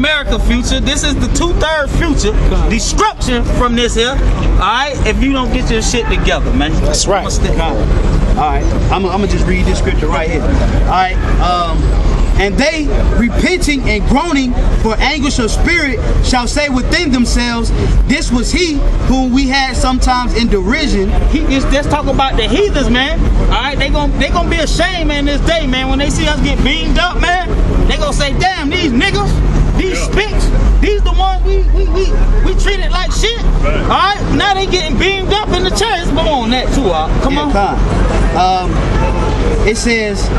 America future. This is the 2/3 future. Destruction from this here. Alright, if you don't get your shit together, man. That's right. Alright, I'm gonna just read this scripture right here. Alright, and they, repenting and groaning for anguish of spirit, shall say within themselves, this was he whom we had sometimes in derision. Let's talk about the heathens, man. Alright, they gonna be ashamed, man, this day, man. When they see us get beamed up, man, they gonna say, damn, these niggas, these spicks, these the ones we treated like shit. Alright, now they getting beamed up in the church. Come on that too, come on. It says,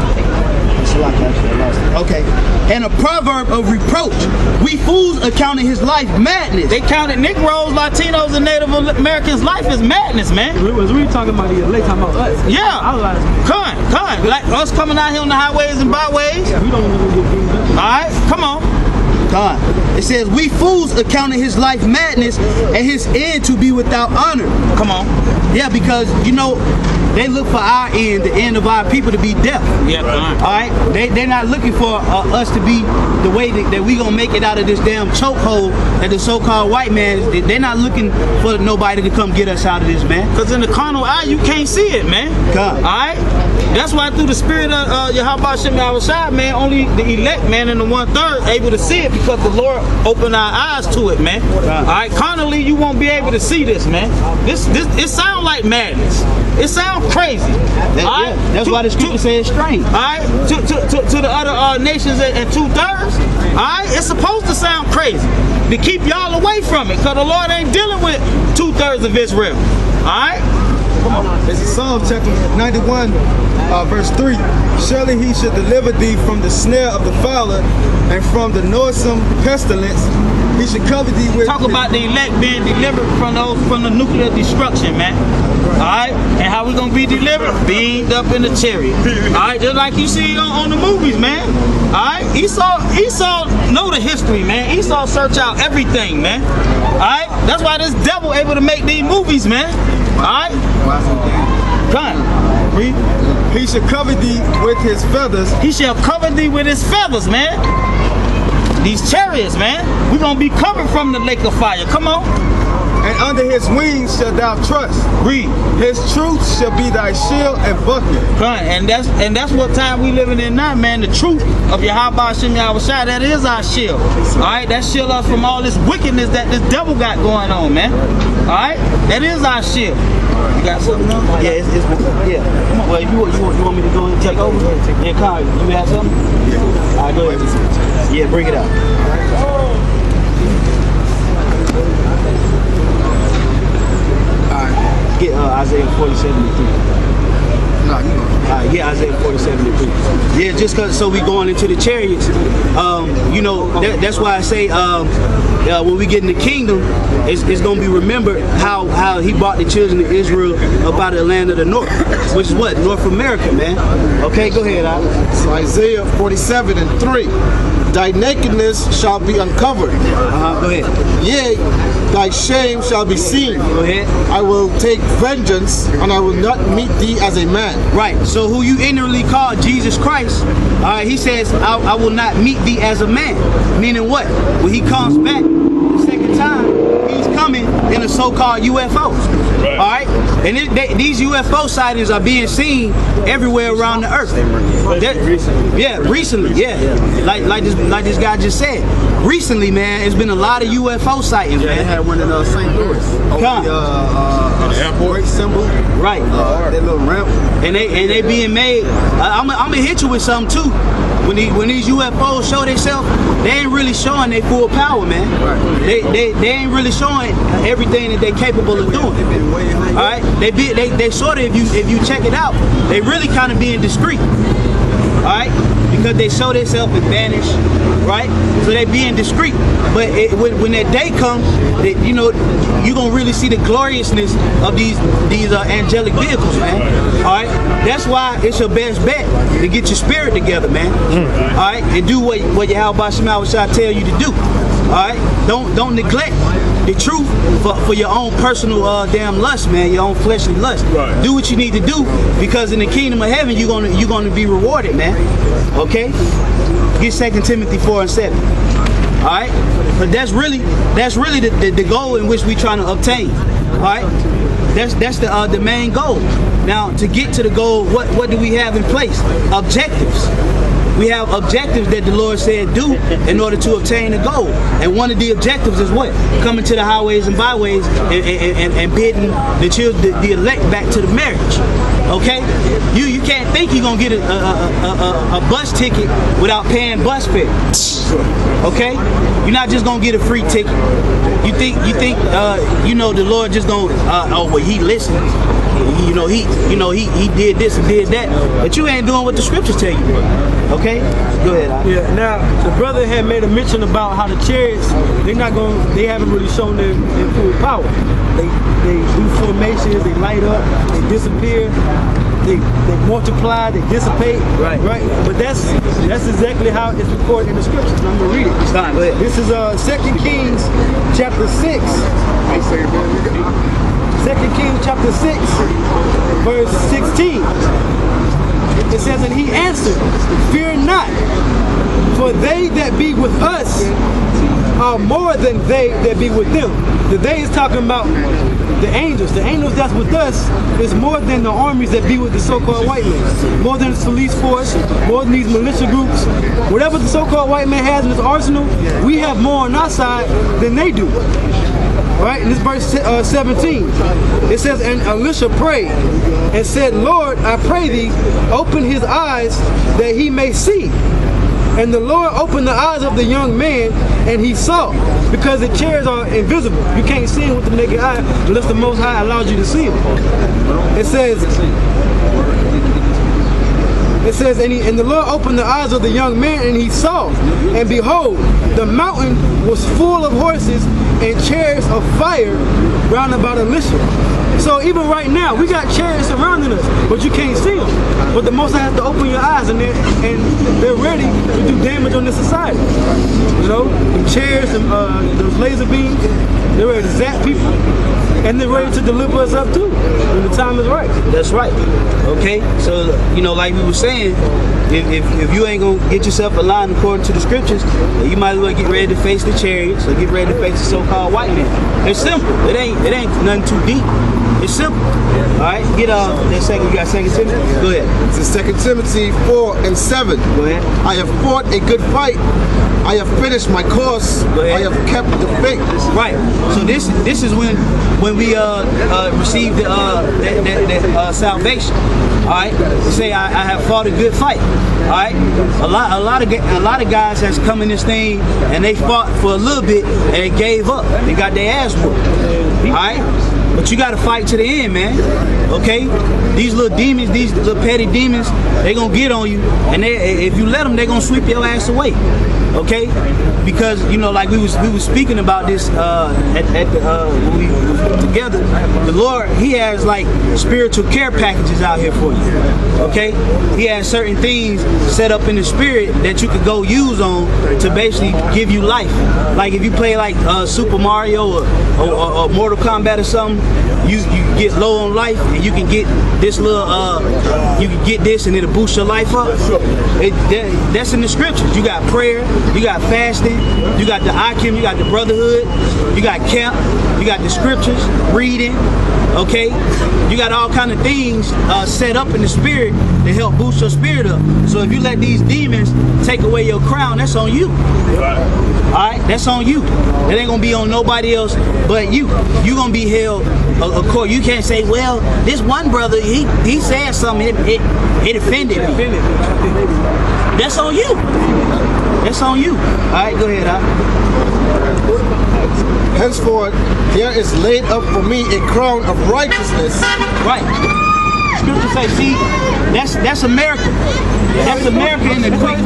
okay, and a proverb of reproach. We fools accounted his life madness. They counted Negroes, Latinos, and Native Americans' life as madness, man. Was we talking about the elect, talking about us? Yeah. Come, like us coming out here on the highways and byways. We don't even get beamed up. All right, come on. It says, we fools accounted his life madness and his end to be without honor. Come on. Yeah, because, you know, they look for our end, the end of our people, to be death. Yeah, fine. All right? They're not looking for us to be the way that we going to make it out of this damn chokehold that the so-called white man is. They're not looking for nobody to come get us out of this, man. Because in the carnal eye, you can't see it, man. God. All right? That's why through the spirit of Yahweh Shem Yahushua, man, only the elect, man, and the 1/3 able to see it because the Lord opened our eyes to it, man. All right? Carnally, you won't be able to see this, man. It sounds like madness. It sounds crazy. That's why the scripture says strange. All right? To the other nations and 2/3, all right? It's supposed to sound crazy to keep y'all away from it because the Lord ain't dealing with 2/3 of Israel. All right? This is Psalm chapter 91, verse 3. Surely he should deliver thee from the snare of the fowler and from the noisome pestilence. He should cover thee with... Talk about the elect being delivered from the nuclear destruction, man. Alright? And how we gonna be delivered? Beamed up in the chariot. Alright? Just like you see on the movies, man. Alright? Esau know the history, man. Esau search out everything, man. Alright? That's why this devil able to make these movies, man. Alright? Come. Read. He shall cover thee with his feathers. He shall cover thee with his feathers, man. These chariots, man. We're gonna be covered from the lake of fire. Come on. And under his wings shalt thou trust. Read. His truth shall be thy shield and buckler. And that's what time we living in now, man. The truth of Yahweh Shem Yahushua, that is our shield. Alright, that shield us from all this wickedness that this devil got going on, man. Alright? That is our shield. You got something else? Yeah, yeah. Come on, well, you want me to go and take over? Yeah, Kyle, you have something? Yeah. Alright, go ahead. Yeah, bring it out. Get Isaiah 47:3. Nah, you know. Yeah, Isaiah 47:3. Yeah, just cause so we going into the chariots. You know, that's why I say when we get in the kingdom, it's gonna be remembered how he brought the children of Israel up out of the land of the north, which is what? North America, man. Okay, go ahead, Alex. So Isaiah 47:3. Thy nakedness shall be uncovered. Go ahead. Yea, thy shame shall be seen. Go ahead. I will take vengeance, and I will not meet thee as a man. Right. So who you ignorantly call Jesus Christ, he says, I will not meet thee as a man. Meaning what? When he comes back the second time, he's coming in a so-called UFOs. All right? And these UFO sightings are being seen everywhere around the earth. Recently, yeah. Like this guy just said. Recently, man, it's been a lot of UFO sightings, man. They had one in St. Louis. The airport symbol. Right. That little ramp. And they being made. I'm gonna hit you with something too. When these UFOs show themselves, they ain't really showing their full power, man. Right. They ain't really showing everything that they're capable of doing. All right. They sort of, if you check it out, they really kind of being discreet. All right, because they show themselves and vanish, right? So they being discreet. But when that day comes, you know, you're gonna really see the gloriousness of these angelic vehicles, man. All right, that's why it's your best bet to get your spirit together, man. All right, and do what Yahweh Shem Yahushua tell you to do. All right, don't neglect the truth for your own personal damn lust, man, your own fleshly lust. Right. Do what you need to do, because in the kingdom of heaven you're gonna be rewarded, man. Okay? Get 2 Timothy 4:7. All right, but that's really the goal in which we're trying to obtain. All right, that's the main goal. Now, to get to the goal, what do we have in place? Objectives. We have objectives that the Lord said do in order to obtain the goal. And one of the objectives is what? Coming to the highways and byways and bidding the children, the elect back to the marriage. Okay? You can't think you're gonna get a bus ticket without paying bus fare. Okay? You're not just gonna get a free ticket. You think the Lord just gonna oh well, he listens. He did this and did that, but you ain't doing what the scriptures tell you. Okay, go ahead. Yeah. Now the brother had made a mention about how the chariots they haven't really shown their full power. They do formations, they light up, they disappear, they multiply, they dissipate. Right. But that's exactly how it's recorded in the scriptures. I'm gonna read it. It's fine. Go ahead. This is 2 Kings chapter 6. 2 Kings chapter 6, verse 16. It says, and he answered, fear not, for they that be with us are more than they that be with them. The they is talking about the angels. The angels that's with us is more than the armies that be with the so-called white men. More than the police force, more than these militia groups. Whatever the so-called white man has in his arsenal, we have more on our side than they do. Right, in this verse 17, it says, and Elisha prayed and said, Lord, I pray thee, open his eyes that he may see. And the Lord opened the eyes of the young man, and he saw, because the chairs are invisible. You can't see him with the naked eye unless the Most High allows you to see him. It says, and the Lord opened the eyes of the young man, and he saw, and behold, the mountain was full of horses and chariots of fire round about Elisha. So even right now, we got chariots surrounding us, but you can't see them. But the Most High has to open your eyes, and they're ready to do damage on this society. You know, the chariots and those laser beams, they're ready to zap people, and they're ready to deliver us up too when the time is right. That's right. Okay, so like we were saying, if you ain't gonna get yourself aligned according to the scriptures, you might as well get ready to face the chariots or get ready to face the so-called white man. It's simple. It ain't nothing too deep. It's simple. All right, get that second. You got 2 Timothy. Go ahead. It's 2 Timothy 4:7. Go ahead. I have fought a good fight. I have finished my course. I have kept the faith. Right. So this is when we received the salvation. All right. You say I have fought a good fight. All right. A lot of guys has come in this thing and they fought for a little bit and they gave up. They got their ass whooped. All right. But you got to fight to the end, man. Okay? These little demons, these little petty demons, they gonna get on you, and if you let them, they gonna sweep your ass away. Okay? Because like we was speaking about this when we were together. The Lord, He has like spiritual care packages out here for you. Okay? He has certain things set up in the spirit that you could go use on to basically give you life. Like if you play like Super Mario or Mortal Kombat or something, you get low on life and you can get this little you can get this and it'll boost your life up. That's in the scriptures. You got prayer, you got fasting, you got the Akim, you got the brotherhood, you got camp, you got the scriptures, reading. Okay, you got all kind of things set up in the spirit to help boost your spirit up. So if you let these demons take away your crown, that's on you. All right, that's on you. It ain't gonna be on nobody else but you. You gonna be held of course. You can't say, well, this one brother he said something, it offended me. That's on you. That's on you. All right, go ahead. Henceforth, there is laid up for me a crown of righteousness. Right. Scripture say, see, that's America. That's America in the quick.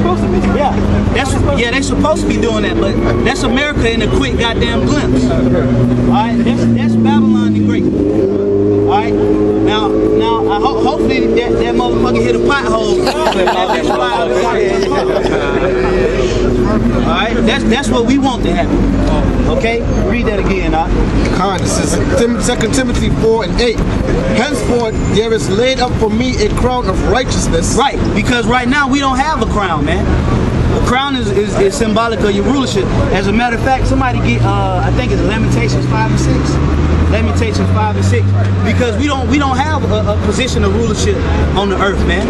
Yeah, they're supposed to be doing that, but that's America in a quick goddamn glimpse. All right, that's Babylon the Great. All right, now, hopefully that motherfucker hit a pothole. All right, that's what we want to happen. Okay, read that again, This is 2 Timothy 4:8. Henceforth, there is laid up for me a crown of righteousness. Right, because right now we don't have a crown, man. The crown is symbolic of your rulership. As a matter of fact, somebody get I think it's Lamentations 5 and 6. Lamentations 5 and 6. Because we don't have a position of rulership on the earth, man.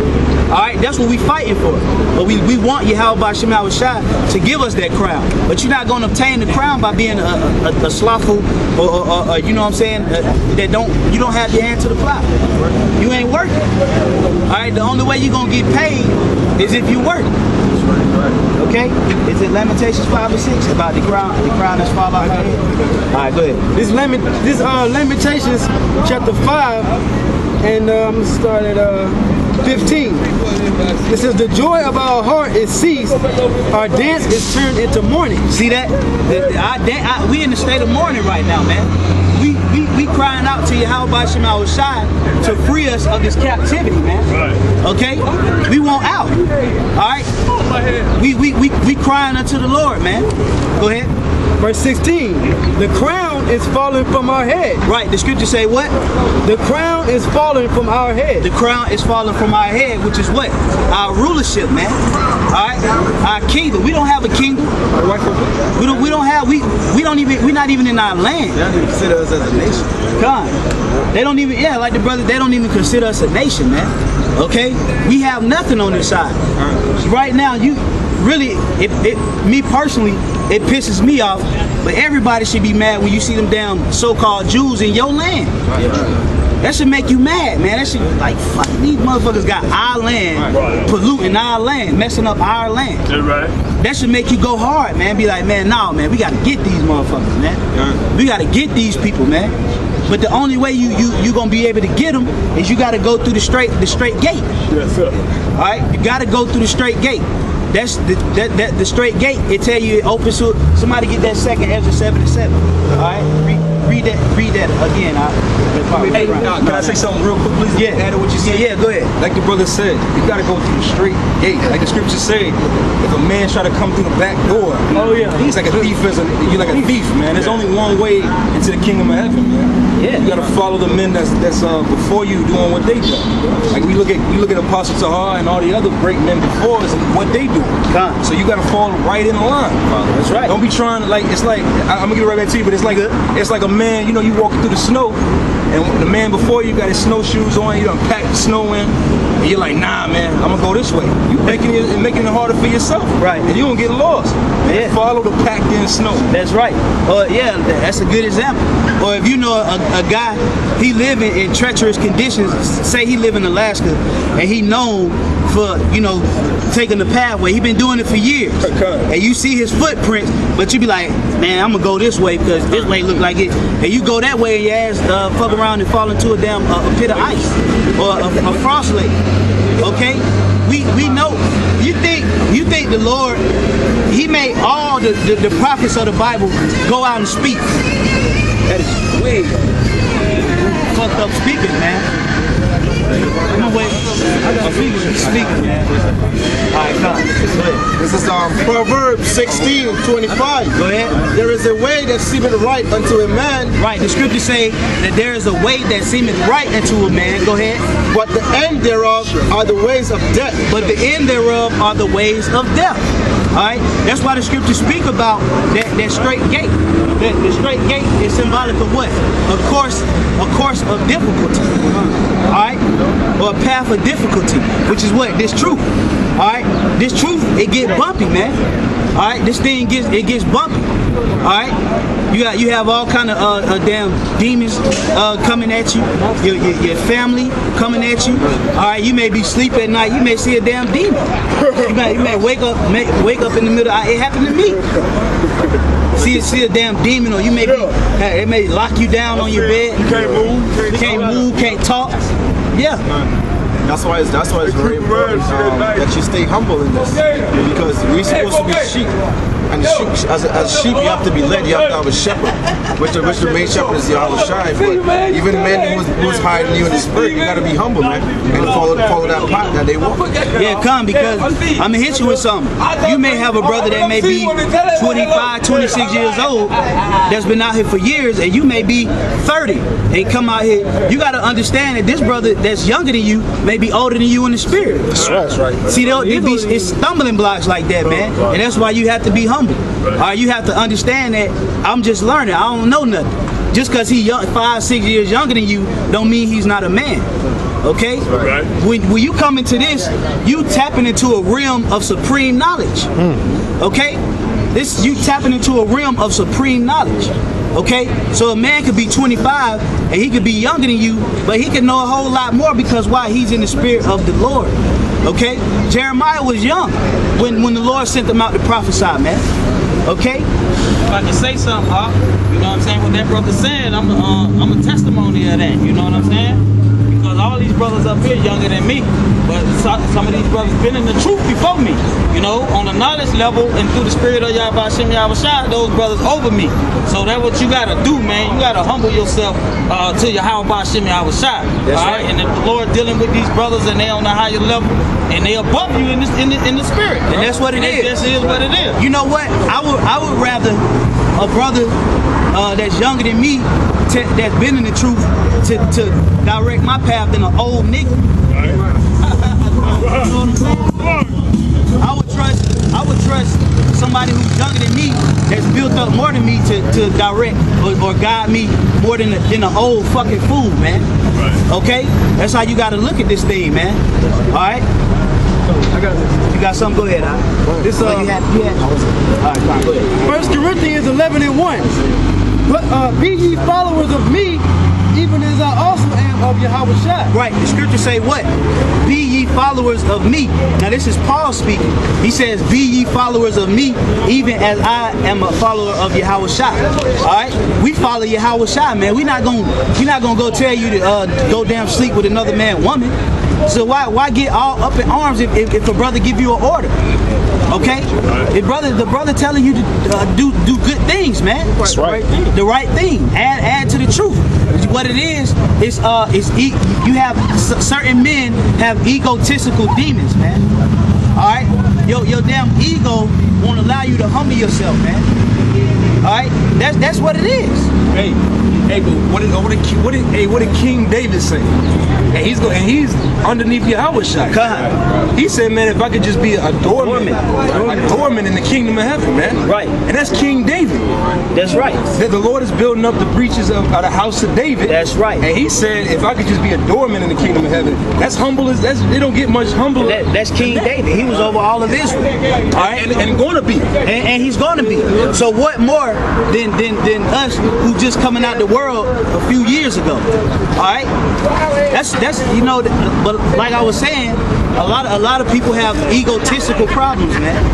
Alright, that's what we fighting for. But we want Yahweh Shema Shai to give us that crown. But you're not gonna obtain the crown by being a slothful or you know what I'm saying, you don't have your hand to the plow. You ain't working. Alright, the only way you're gonna get paid is if you work. Okay? Is it Lamentations 5 and 6 about the crown that's fall out her head? Alright, go ahead. This Lamentations chapter 5, and I'm gonna start at 15. It says, the joy of our heart is ceased, our dance is turned into mourning. See that? We in the state of mourning right now, man. We crying out to Yahweh Shema Shai to free us of this captivity, man. Okay? We want out. Alright? We crying unto the Lord, man. Go ahead. Verse 16, the crown is falling from our head. Right, the scripture say what? The crown is falling from our head. The crown is falling from our head, which is what? Our rulership, man. Alright? Our kingdom. We don't have a kingdom. We're not even in our land. They don't even consider us as a nation. God. They don't even, like the brother, they don't even consider us a nation, man. Okay? We have nothing on this side. Right now, you really, me personally, it pisses me off, but everybody should be mad when you see them damn so-called Jews in your land. That should make you mad, man. That should, like, fuck, these motherfuckers got our land, polluting our land, messing up our land. That should make you go hard, man. Be like, man, nah, man, we gotta get these motherfuckers, man. We gotta get these people, man. But the only way you gonna be able to get them is you gotta go through the straight gate. Yes, sir. All right, you gotta go through the straight gate. That's the straight gate. It tell you it opens to somebody get that second Ezra 7 and 7. All right, read that again. Hey, can I say something real quick, please? Yeah. Add to what you said. Yeah, go ahead. Like the brother said, you gotta go through the straight gate. Like the scripture say, if a man try to come through the back door, he's like a thief. You're like a thief, man. There's only one way into the kingdom of heaven, man. Yeah. You gotta follow the men that's before you doing what they do. Like we look at Apostle Tahar and all the other great men before us and what they do. So you gotta fall right in line. That's right. Don't be trying to, like, it's like, I'm gonna get it right back to you, but it's like a man, you know, you walking through the snow and the man before you got his snowshoes on, you done packed the snow in, and you're like, nah, man, I'm gonna go this way. You making it harder for yourself. Right. And you gonna get lost. Yeah. Follow the packed in snow. That's right. Yeah, that's a good example. Or if you know a guy, he living in treacherous conditions, say he live in Alaska, and he known for, you know, taking the pathway. He been doing it for years. And you see his footprints, but you be like, man, I'm gonna go this way because this way look like it. And you go that way and your ass fuck around and fall into a damn pit of ice or a frost lake. Okay? We know. You think the Lord, he made all the prophets of the Bible go out and speak. That is way fucked up speaking, man. I'm gonna wait. Speaking, man. Alright, come. This is Proverbs 16:25. Go ahead. There is a way that seemeth right unto a man, Right, the scriptures say that there is a way that seemeth right unto a man. Go ahead. but the end thereof are the ways of death. But the end thereof are the ways of death. Alright? That's why the scriptures speak about that straight gate. The straight gate is symbolic of what? A course of difficulty. Alright? Or a path of difficulty. Which is what? This truth. Alright? This truth, it get bumpy, man. Alright? This thing gets bumpy. Alright? You have all kind of damn demons coming at you. Your family coming at you. Alright, you may be sleeping at night, you may see a damn demon. You may wake up in the middle. It happened to me. See a damn demon, or you may be, it may lock you down on your bed. You can't move, can't talk. Yeah. That's why it's very important that you stay humble in this, because we're supposed to be sheep. And the sheep, as a sheep, you have to be led. You have to have a shepherd, which the main shepherd is Yahweh Shai. But even men who's higher than you in the spirit, you got to be humble, man, and follow that path that they walk. Yeah, come, because I'm gonna hit you with something. You may have a brother that may be 25, 26 years old that's been out here for years, and you may be 30 and come out here. You got to understand that this brother that's younger than you may be older than you in the spirit. That's right. See, it's stumbling blocks like that, man, and that's why you have to be humble. All right, you have to understand that I'm just learning. I don't know nothing. Just because he's 5, 6 years younger than you, don't mean he's not a man. Okay? Right. When you come into this, you tapping into a realm of supreme knowledge. Okay? You tapping into a realm of supreme knowledge. Okay? So a man could be 25 and he could be younger than you, but he could know a whole lot more because why? He's in the spirit of the Lord. Okay? Jeremiah was young when the Lord sent him out to prophesy, man. Okay? If I can say something, Hawk, you know what I'm saying? What that brother said, I'm a testimony of that. You know what I'm saying? Because all these brothers up here younger than me, but some of these brothers been in the truth before me. You know, on the knowledge level and through the spirit of Yahweh Shem Yahweh Shai, those brothers over me. So that's what you gotta do, man. You gotta humble yourself to Yahweh Shem Yahweh Shai. All right? And if the Lord dealing with these brothers and they on a higher level and they above you in the spirit, and that's what it is. That is what it is. You know what? I would rather a brother that's younger than me, that's been in the truth, to direct my path than an old nigga. You know what I'm saying? I would trust somebody who's younger than me, that's built up more than me, to direct or guide me more than an old fucking fool, man. Okay? That's how you gotta look at this thing, man. Alright? You got something? Go ahead, This All right, fine, go ahead. 1 Corinthians 11:1. But be ye followers of me, even as I also am of Yahweh Shai. Right, the scripture say what? Be ye followers of me. Now this is Paul speaking. He says, be ye followers of me, even as I am a follower of Yahweh Shai. Alright? We follow Yahweh Shai, man. We're not gonna go tell you to go down sleep with another man, woman. So why get all up in arms if a brother give you an order? Okay? The brother telling you to do good things, man. That's right. The right thing. Add to the truth. What it is you have certain men have egotistical demons, man. All right? Your damn ego won't allow you to humble yourself, man. All right? That's what it is. Hey, but what did King David say? And he's underneath Yahweh Shai. He said, man, if I could just be a doorman in the kingdom of heaven, man. Right. And that's King David. That's right. That the Lord is building up the breaches of the house of David. That's right. And he said, if I could just be a doorman in the kingdom of heaven, that's humble as they don't get much humbler. That's King David. He was over all of Israel. All right, and going to be. And he's going to be. So what more than us who just coming out the world a few years ago? All right. That's you know, but like I was saying, a lot of people have egotistical problems, man.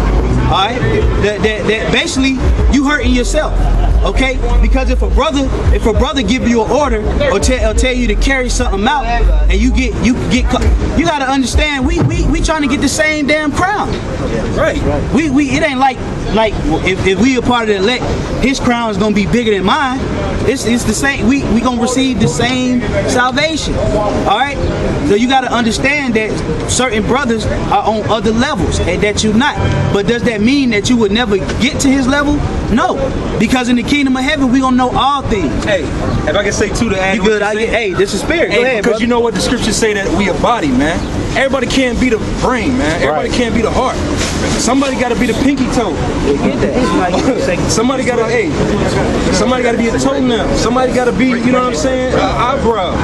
All right, that basically you hurting yourself. Okay, because if a brother give you an order or tell you to carry something out, and you gotta understand we trying to get the same damn crown. Right. It ain't like if we a part of the elect, his crown is gonna be bigger than mine. It's the same. We gonna receive the same salvation. All right. So you gotta understand that certain brothers are on other levels and that you're not. But does that mean that you would never get to his level? No, because in the kingdom of heaven we gonna know all things. Hey, if I can say too to add. You good? Hey, this is spirit. Go ahead, because brother. you know what the scriptures say, that we a body, man. Everybody can't be the brain, man. Everybody can't be the heart. Somebody got to be the pinky toe. Get that. Somebody got to be a toenail. Somebody got to be, you know what I'm saying, eyebrow.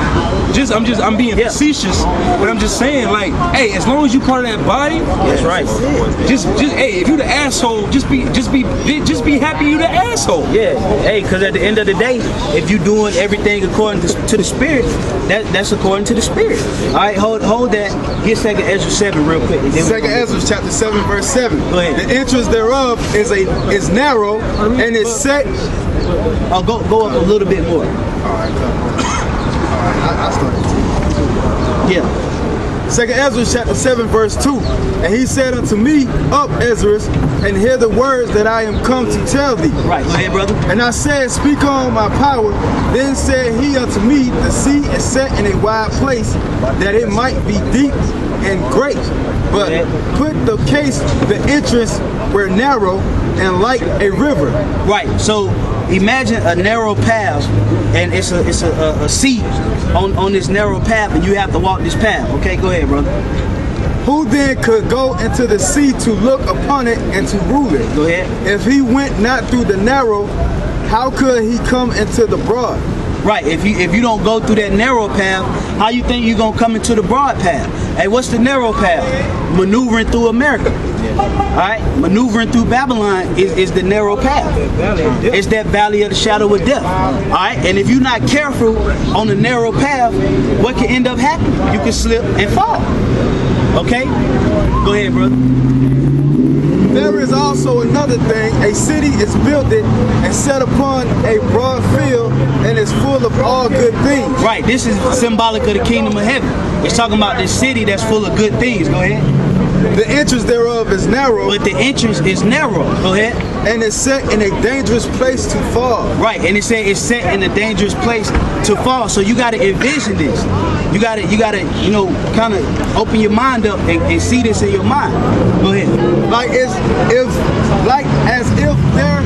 I'm being facetious, but I'm just saying, like, hey, as long as you part of that body, that's right. Just hey, if you the asshole, just be happy you the asshole. Yeah. Hey, because at the end of the day, if you doing everything according to the spirit, that's according to the spirit. All right, hold that. Get 2 Ezra 7 real quick. 2 Ezra chapter 7 verse 7. Go ahead. The entrance thereof is narrow and is set. Oh, go up a little bit more. All right, I started. Yeah. 2nd Ezra chapter 7 verse 2. And he said unto me, Up, Ezra, and hear the words that I am come to tell thee. Right, go ahead, brother. And I said, Speak on my power. Then said he unto me, The sea is set in a wide place, that it might be deep and great. But put the case, the entrance were narrow and like a river. Right, so imagine a narrow path, and it's a sea on this narrow path, and you have to walk this path. Okay, go ahead, brother. Who then could go into the sea to look upon it and to rule it? Go ahead. If he went not through the narrow, how could he come into the broad? Right, if you don't go through that narrow path, how you think you're gonna come into the broad path? Hey, what's the narrow path? Maneuvering through America. Alright, maneuvering through Babylon is the narrow path. It's that valley of the shadow of death. Alright, and if you're not careful on the narrow path, what can end up happening? You can slip and fall. Okay? Go ahead, brother. There is also another thing. A city is builded and set upon a broad field and is full of all good things. Right, this is symbolic of the kingdom of heaven. It's talking about this city that's full of good things. Go ahead. The entrance thereof is narrow. But the entrance is narrow. Go ahead. And it's set in a dangerous place to fall. Right, and it said it's set in a dangerous place to fall. So you got to envision this. You got to, you know, kind of open your mind up and see this in your mind. Go ahead. Like as if there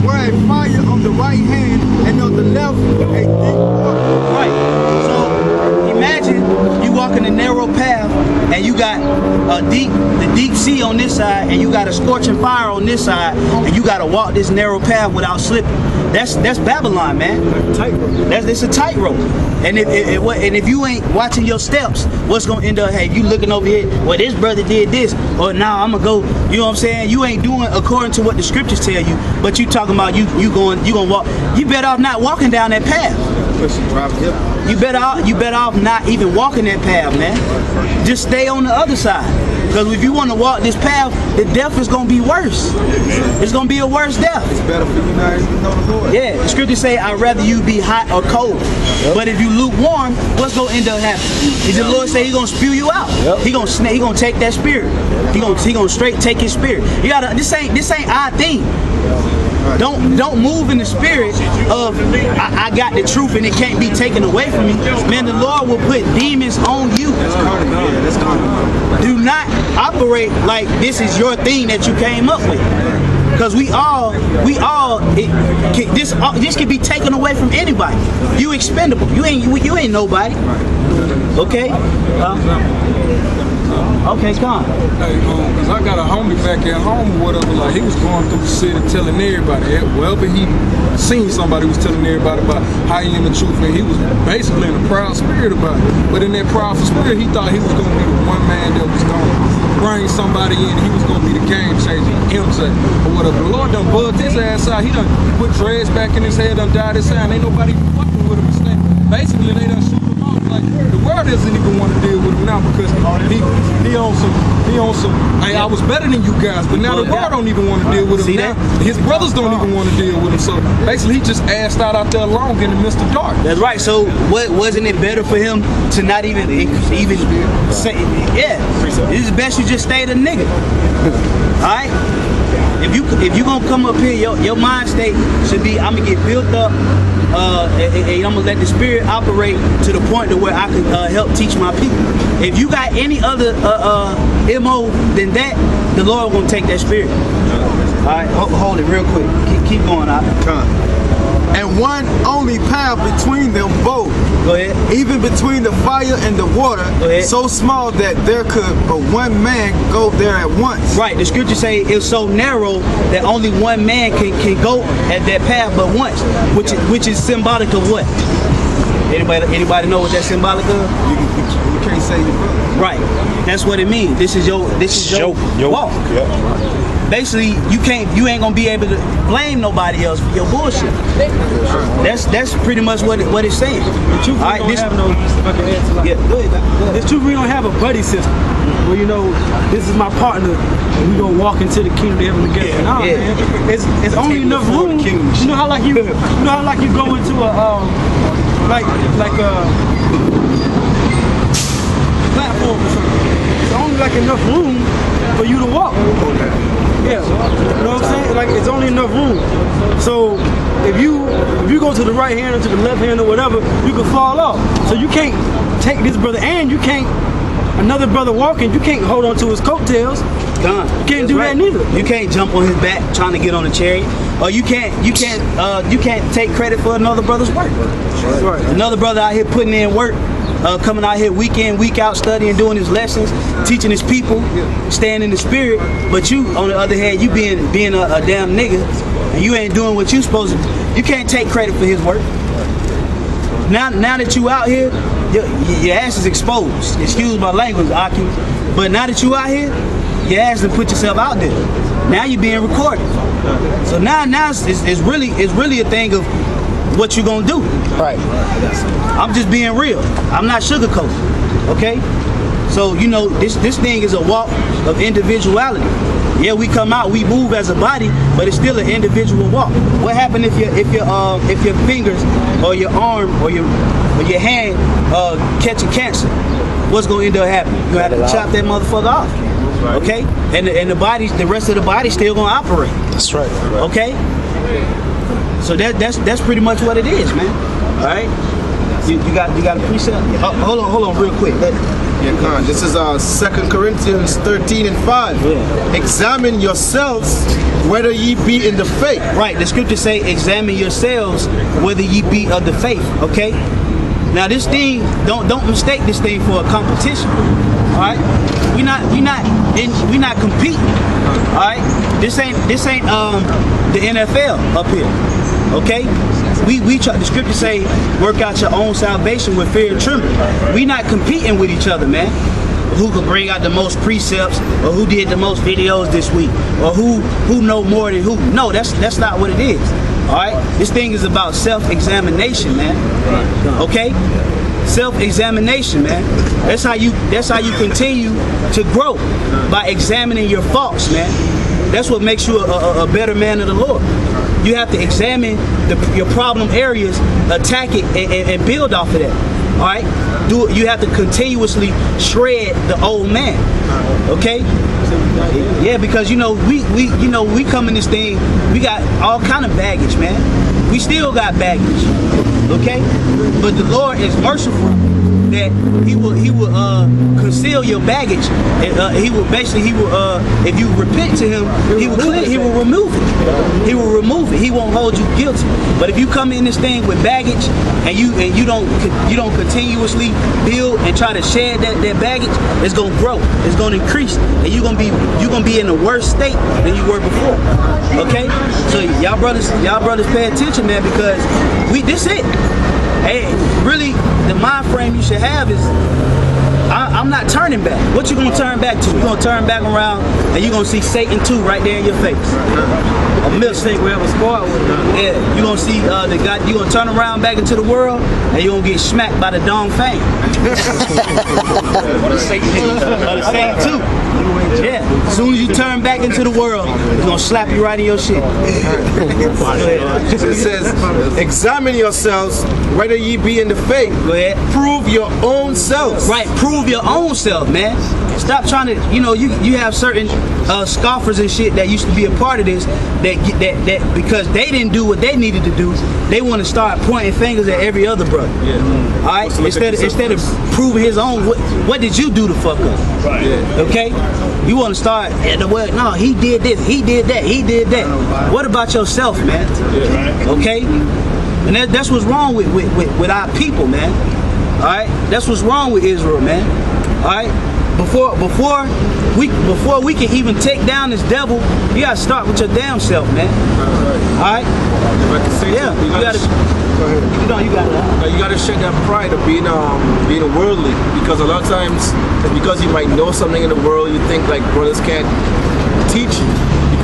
were a fire on the right hand and on the left a deep water. Right. So imagine you walking a narrow path and you got the deep sea on this side, and you got a scorching fire on this side, and you got to walk this narrow path without slipping. That's Babylon, man. It's a tightrope. And if you ain't watching your steps, what's gonna end up? Hey, you looking over here? Well, this brother did this, or now I'm gonna go. You know what I'm saying? You ain't doing according to what the scriptures tell you, but you talking about you gonna walk. You better off not walking down that path. You better off not even walking that path, man. Just stay on the other side. Because if you want to walk this path, the death is going to be worse. It's going to be a worse death. It's better for you not even know the Lord. Yeah, the scriptures say, I'd rather you be hot or cold. Yep. But if you lukewarm, what's going to end up happening? Is the Lord say He's going to spew you out? Yep. He going to take that spirit. He going to straight take His spirit. You gotta. This ain't our thing. Don't move in the spirit of I got the truth and it can't be taken away from me. Man, the Lord will put demons on you. Do not operate like this is your thing that you came up with. Because this can be taken away from anybody. You expendable. You ain't nobody. Okay? Okay, come on. Hey, cause I got a homie back at home or whatever, like he was going through the city telling everybody, wherever he seen somebody was telling everybody about how he in the truth, and he was basically in a proud spirit about it. But in that proudful spirit, he thought he was gonna be the one man that was gonna bring somebody in, he was gonna be the game changer, himself, or whatever. The Lord done bugged his ass out, he done put dreads back in his head, done dyed his hair, and ain't nobody fucking with him. Basically, they done shoot him off. Like, the world doesn't even want to deal with him now because he on some, hey, I was better than you guys, but now the world don't even want to deal with him now. His brothers don't even want to deal with him. So basically, he just assed out there alone in the midst of dark. That's right. So wasn't it better for him to not even say, yeah, it's best you just stay the nigga. Alright? If you gonna come up here, your mind state should be, I'm gonna get built up, and I'm gonna let the spirit operate to the point to where I can help teach my people. If you got any other MO than that, the Lord gonna take that spirit. Alright, hold it real quick. Keep going out. And one only path between them both. Go ahead. Even between the fire and the water, so small that there could but one man go there at once. Right, the scripture say it's so narrow that only one man can go at that path but once, which is symbolic of what? Anybody know what that's symbolic of? You can't say your brother. Right, that's what it means. This is your walk. Yep. Basically, you ain't gonna be able to blame nobody else for your bullshit. That's pretty much what it's saying. The truth, we don't have no. If I can add to that. Yeah, go ahead. It's true, we don't have a buddy system where you know this is my partner and we gonna walk into the kingdom of heaven together. Nah, man, it's only enough room. You know how like you go into a platform or something. It's only like enough room for you to walk. Yeah, you know what I'm saying? Like it's only enough room. So if you go to the right hand or to the left hand or whatever, you can fall off. So you can't take this brother, and you can't, another brother walking, you can't hold on to his coattails. Done. You can't do that neither. You can't jump on his back trying to get on a chariot, or you can't take credit for another brother's work. Right. Another brother out here putting in work, coming out here week in, week out, studying, doing his lessons, teaching his people, staying in the spirit. But you, on the other hand, you being a damn nigga, and you ain't doing what you supposed to do. You can't take credit for his work. Now that you out here, your ass is exposed. Excuse my language, Aki. But now that you out here, your ass done put yourself out there. Now you're being recorded. So now it's really a thing of what you gonna do. Right. I'm just being real. I'm not sugarcoating. Okay? So you know this thing is a walk of individuality. Yeah, we come out, we move as a body, but it's still an individual walk. What happened if your fingers or your arm or your hand catching cancer? What's gonna end up happening? You have to chop that motherfucker off. Okay? And the rest of the body still gonna operate. That's right. Okay? So that's pretty much what it is, man. All right? You got a precept? Hold on real quick. Yeah, Khan. This is 2 Corinthians 13:5. Yeah. Examine yourselves whether ye be in the faith. Right, the scriptures say, examine yourselves whether ye be of the faith. Okay? Now this thing, don't mistake this thing for a competition. Alright? We not competing. Alright? This ain't the NFL up here. Okay? We try, the scriptures say, work out your own salvation with fear and trembling. We not competing with each other, man. Who could bring out the most precepts, or who did the most videos this week, or who know more than who. No, that's not what it is. Alright? This thing is about self-examination, man. Okay? Self-examination, man. That's how you continue to grow, by examining your faults, man. That's what makes you a better man of the Lord. You have to examine your problem areas, attack it, and build off of that. All right? You have to continuously shred the old man. Okay? Yeah, because we come in this thing, we got all kind of baggage, man. We still got baggage. Okay? But the Lord is merciful that he will conceal your baggage. He will if you repent to him, he will remove it. He will remove it. He won't hold you guilty. But if you come in this thing with baggage and you don't continuously build and try to shed that baggage, it's gonna grow. It's gonna increase, and you're gonna be in a worse state than you were before. Okay? So y'all brothers pay attention, man, because this it. Hey, really, the mind frame you should have is, I'm not turning back. What you gonna turn back to? You're gonna turn back around and you're gonna see Satan too right there in your face. A milkshake we ever spoiled with him. Yeah, you're gonna see the guy, you're gonna turn around back into the world and you're gonna get smacked by the dong fang. Or the Satan too. Yeah, as soon as you turn back into the world, it's gonna slap you right in your shit. It says, examine yourselves whether ye be in the faith. Go ahead. Prove your own selves. Right, prove your own self, man. Stop trying to, you have certain scoffers and shit that used to be a part of this that because they didn't do what they needed to do, they want to start pointing fingers at every other brother. Yeah. All right, instead of proving his own, what did you do to fuck up? Right. Yeah. Okay, you want to start at the word. No, he did this, he did that, he did that. What about yourself, man? Yeah. Okay, and that's what's wrong with our people, man. All right, that's what's wrong with Israel, man. All right. Before we can even take down this devil, you gotta start with your damn self, man. All right? Yeah, you gotta. You gotta shed that pride of being worldly, because a lot of times, because you might know something in the world, you think like brothers can't teach you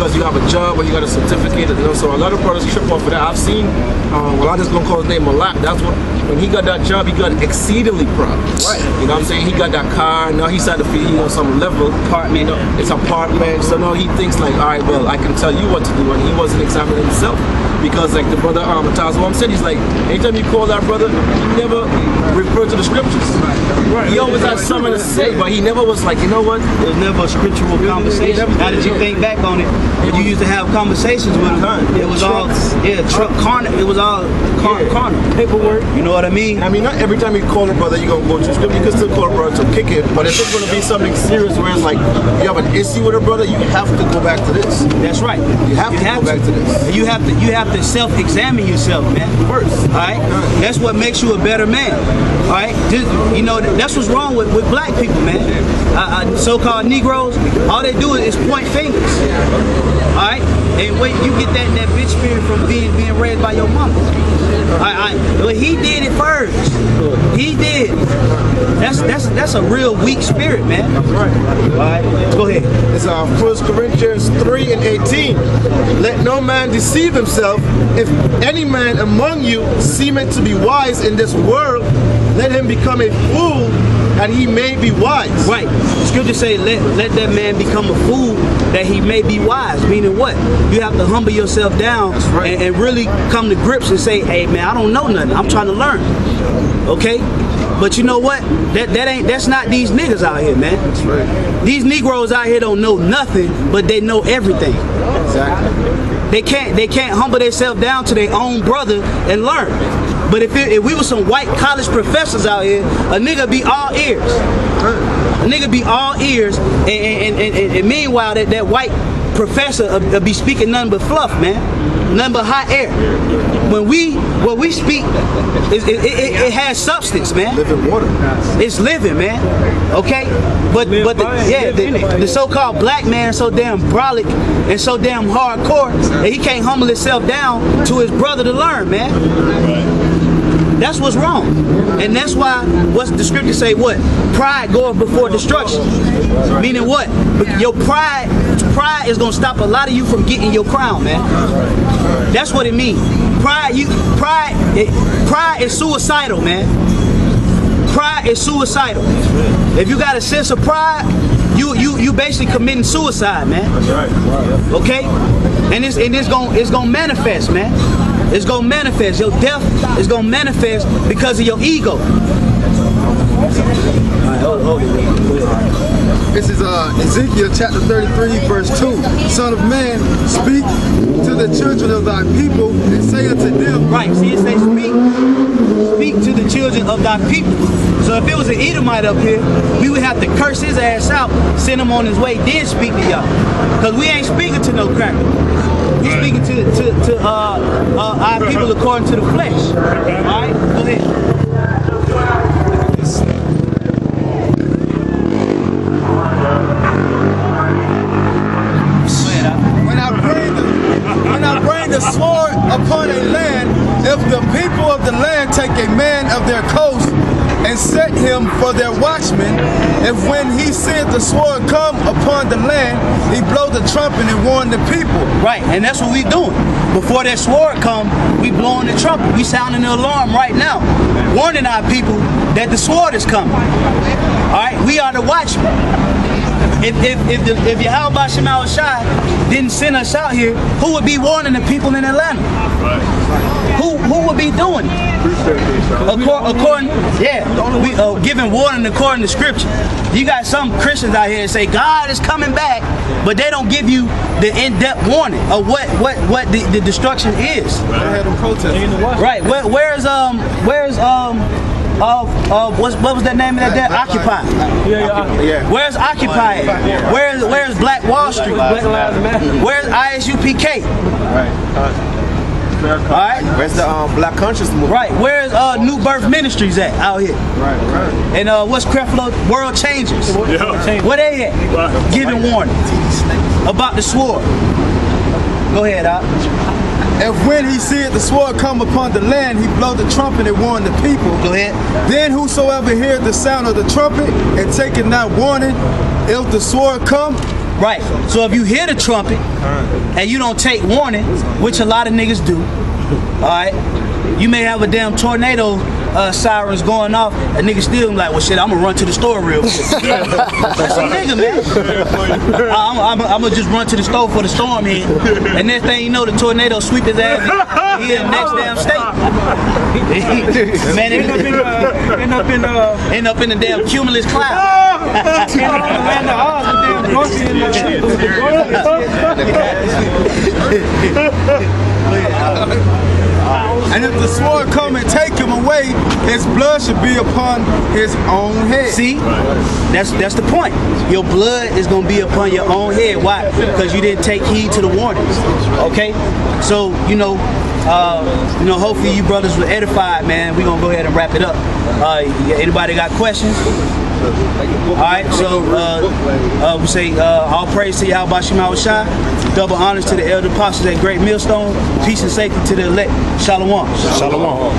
because you have a job or you got a certificate, you know. So a lot of brothers trip off of that. I've seen, well, I'm just gonna call his name Malak. That's what, when he got that job, he got exceedingly proud. Right. You know what I'm saying? He got that car. Now he's at the field, on some level. Apartment. You know, it's apartment. So now he thinks like, all right, well, I can tell you what to do, and he wasn't examining himself. Because like the brother Tazawam said, he's like, anytime you call that brother, he never referred to the scriptures. He always had something to say, but he never was like, you know what? There was never a scriptural conversation. How did you think back on it? When you used to have conversations with him, it was all, carnal. It was all carnal. Paperwork. You know what I mean? I mean, not every time you call a brother, you're going to go to scripture. You can still call a brother to kick it, but if it's going to be something serious where it's like, you have an issue with a brother, you have to go back to this. That's right. You have to go back to this. And you have to self-examine yourself, man. First, all right. That's what makes you a better man. All right. Just, you know, that's what's wrong with black people, man. So-called Negroes, all they do is point fingers. All right. And when you get that bitch spirit from being raised by your mama. Well, he did it first. He did. That's a real weak spirit, man. That's right. All right. Go ahead. It's 1 Corinthians 3:18. Let no man deceive himself. If any man among you seemeth to be wise in this world, let him become a fool, that he may be wise. Right. The scripture say, let that man become a fool, that he may be wise. Meaning what? You have to humble yourself down and really come to grips and say, hey man, I don't know nothing. I'm trying to learn. Okay? But you know what? That's not these niggas out here, man. That's right. These Negroes out here don't know nothing, but they know everything. Exactly. They can't humble themselves down to their own brother and learn. But if we were some white college professors out here, a nigga be all ears. A nigga be all ears, and meanwhile that white professor be speaking nothing but fluff, man. Nothing but hot air. When we speak, it has substance, man. Living water. It's living, man. Okay? But the so-called black man is so damn brolic and so damn hardcore that he can't humble himself down to his brother to learn, man. That's what's wrong. And that's why what's the scripture say what? Pride goeth before destruction. Meaning what? Your pride is gonna stop a lot of you from getting your crown, man. That's what it means. Pride is suicidal, man. Pride is suicidal. If you got a sense of pride, you basically committing suicide, man. Okay? And it's gonna manifest, man. It's gonna manifest. Your death is gonna manifest because of your ego. This is Ezekiel chapter 33, verse 2. Son of man, speak to the children of thy people and say unto them. Right, see it say speak to the children of thy people. So if it was an Edomite up here, we would have to curse his ass out, send him on his way, then speak to y'all. Because we ain't speaking to no cracker. We speaking to our people according to the flesh. Alright, go ahead. When I bring the sword upon a land, if the people of the land take a man of their coast and set him for their watchman, if when he seeth the sword come upon the land, he blow the trumpet and warn the people. Right, and that's what we doing. Before that sword come, we blowing the trumpet. We sounding the alarm right now, warning our people that the sword is coming. All right, we are the watchmen. If Yahweh Shema Shai didn't send us out here, who would be warning the people in Atlanta? Who would be doing it? Giving warning according to scripture. You got some Christians out here that say God is coming back, but they don't give you the in-depth warning of what the destruction is. Right. Where's what was that name of that day? Occupy. Yeah. Where's Occupy? Where's Black Wall Street? Where's ISUPK? Right. Alright? Where's the Black Conscious Movement? Right. Where's New Birth Ministries at out here? Right. And what's Creflo World Changers? Where they at? Giving warning about the sword. Go ahead, Doc. And when he seeth the sword come upon the land, he blow the trumpet and warn the people. Go ahead. Then whosoever heareth the sound of the trumpet and taketh not warning, if the sword come, Right. So if you hear the trumpet and you don't take warning, which a lot of niggas do, all right, you may have a damn tornado sirens going off, and niggas still like, well, shit, I'm gonna run to the store real quick. That's a nigga, man. I'm gonna just run to the store for the storm here, and next thing you know, the tornado sweep his ass he in the next damn state. Man, end up in the damn cumulus cloud. And if the sword come and take him away, his blood should be upon his own head. See, that's the point. Your blood is gonna be upon your own head. Why? Because you didn't take heed to the warnings. Okay, so hopefully you brothers were edified, man. We're gonna go ahead and wrap it up. Anybody got questions? Alright, so we say all praise to Yahweh Shema Shai, double honors to the elder apostles at Great Millstone, peace and safety to the elect. Shalom. Shalom.